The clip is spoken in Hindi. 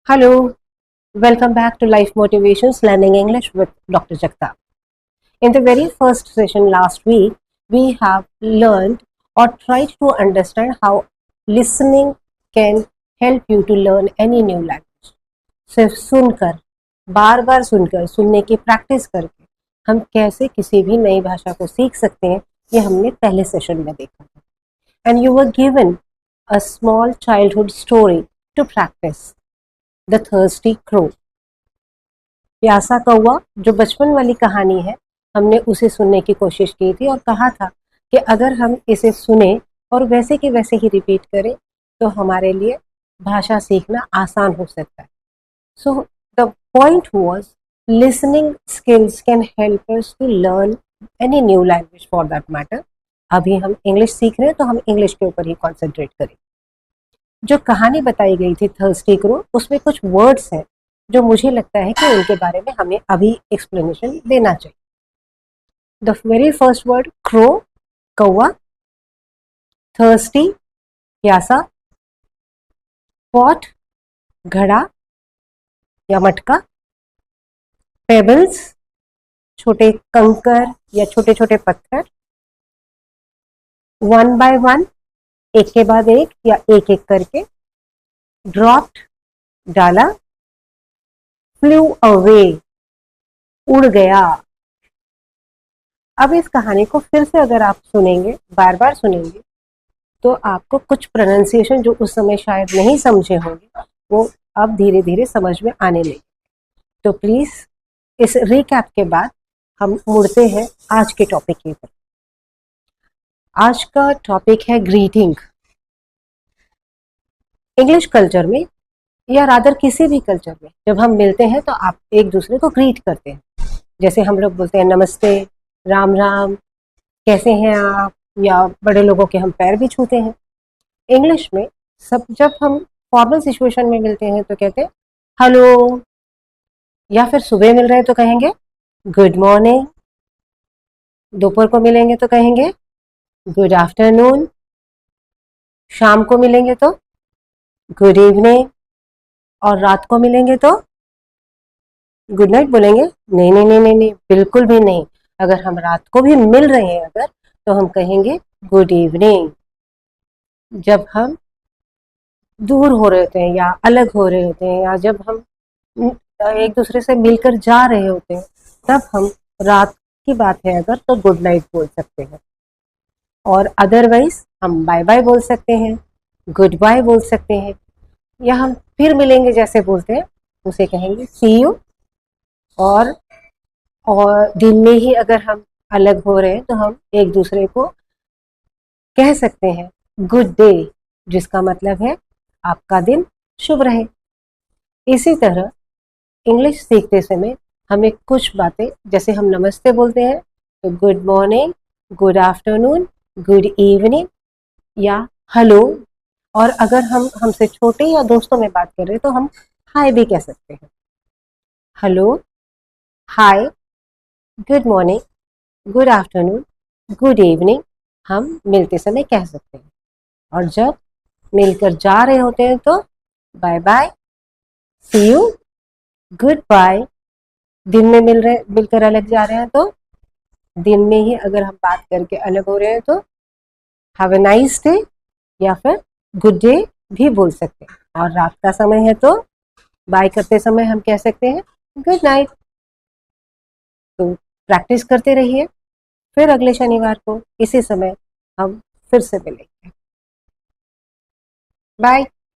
Hello, welcome back to Life Motivations Learning English with Dr. Jagtap. In the very first session last week, we have learned or tried to understand how listening can help you to learn any new language. सिर्फ सुनकर, बार बार सुनकर, सुनने की प्रैक्टिस करके हम कैसे किसी भी नई भाषा को सीख सकते हैं, ये हमने पहले सेशन में देखा था. And you were given a small childhood story to practice. The thirsty crow, प्यासा कौवा, जो बचपन वाली कहानी है, हमने उसे सुनने की कोशिश की थी और कहा था कि अगर हम इसे सुने और वैसे के वैसे ही रिपीट करें तो हमारे लिए भाषा सीखना आसान हो सकता है. So the point was listening skills can help us to learn any new language for that matter. अभी हम इंग्लिश सीख रहे हैं तो हम इंग्लिश के ऊपर ही कॉन्सेंट्रेट करें. जो कहानी बताई गई थी थर्स्टी क्रो, उसमें कुछ वर्ड्स हैं जो मुझे लगता है कि उनके बारे में हमें अभी एक्सप्लेनेशन देना चाहिए. The very first word crow, कौवा, थर्स्टी, प्यासा, पॉट, घड़ा या मटका, पेबल्स, छोटे कंकर या छोटे छोटे पत्थर, वन बाय वन, एक के बाद एक या एक एक करके, ड्रॉप्ड, डाला, फ्लू अवे, उड़ गया. अब इस कहानी को फिर से अगर आप सुनेंगे, बार बार सुनेंगे, तो आपको कुछ प्रोनाउंसिएशन जो उस समय शायद नहीं समझे होंगे वो अब धीरे धीरे समझ में आने लगे. तो प्लीज इस रिकैप के बाद हम मुड़ते हैं आज के टॉपिक की तरफ. आज का टॉपिक है ग्रीटिंग. इंग्लिश कल्चर में या रादर किसी भी कल्चर में जब हम मिलते हैं तो आप एक दूसरे को ग्रीट करते हैं. जैसे हम लोग बोलते हैं नमस्ते, राम राम, कैसे हैं आप, या बड़े लोगों के हम पैर भी छूते हैं. इंग्लिश में सब जब हम फॉर्मल सिचुएशन में मिलते हैं तो कहते हैं हेलो, या फिर सुबह मिल रहे हैं तो कहेंगे गुड मॉर्निंग, दोपहर को मिलेंगे तो कहेंगे गुड आफ्टरनून, शाम को मिलेंगे तो गुड इवनिंग, और रात को मिलेंगे तो गुड नाइट बोलेंगे. नहीं नहीं नहीं नहीं नहीं, बिल्कुल भी नहीं. अगर हम रात को भी मिल रहे हैं अगर, तो हम कहेंगे गुड इवनिंग. जब हम दूर हो रहे होते हैं या अलग हो रहे होते हैं या जब हम एक दूसरे से मिलकर जा रहे होते हैं, तब हम रात की बात है अगर तो गुड नाइट बोल सकते हैं. और अदरवाइज हम बाय बाय बोल सकते हैं, गुड बाय बोल सकते हैं, या हम फिर मिलेंगे जैसे बोलते हैं उसे कहेंगे सी यू. और दिन में ही अगर हम अलग हो रहे हैं तो हम एक दूसरे को कह सकते हैं गुड डे, जिसका मतलब है आपका दिन शुभ रहे. इसी तरह इंग्लिश सीखते समय हमें कुछ बातें, जैसे हम नमस्ते बोलते हैं तो good morning, good afternoon, good evening या हेलो. और अगर हम हमसे छोटे या दोस्तों में बात कर रहे हैं तो हम हाय भी कह सकते हैं. Hello, hi, good morning, good afternoon, good evening हम मिलते समय कह सकते हैं. और जब मिलकर जा रहे होते हैं तो bye bye, see you, goodbye. दिन में मिलकर अलग जा रहे हैं तो दिन में ही अगर हम बात करके अलग हो रहे हैं तो हैव ए नाइस डे या फिर गुड डे भी बोल सकते हैं. और रात का समय है तो बाय करते समय हम कह सकते हैं गुड नाइट. तो प्रैक्टिस करते रहिए. फिर अगले शनिवार को इसी समय हम फिर से मिलेंगे. बाय.